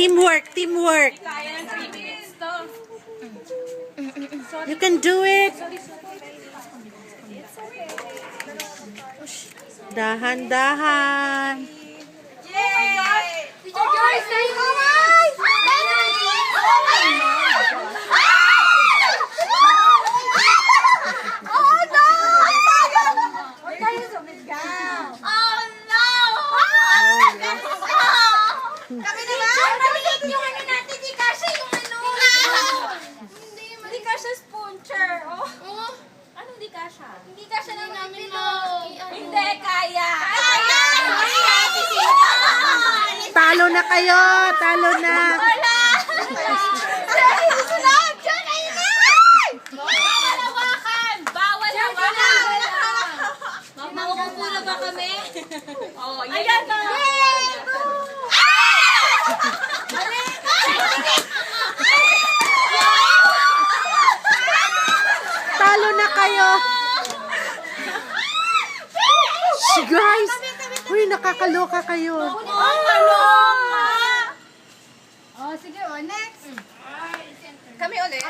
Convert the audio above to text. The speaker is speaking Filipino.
Teamwork, teamwork. Kaya ng 3 minutes to. You can do it. Dahan-dahan. Yay! Teacher Joyce, say kami naman! Maliit yung ano natin, di kasha yung ano. Hindi kasha sponsor. Oh. Anong di kasha? Hindi kasha na namin Hindi, kaya. Kaya! Talo na kayo, talo na. Wala! Sunod! Diyan, ayun na! Bawal hawakan! Bawal hawakan! Makukupo na ba kami? Oh, ayan na! Talo na kayo. Guys, uy, nakakaloka kayo. Oh, sige, next. Kami ulit.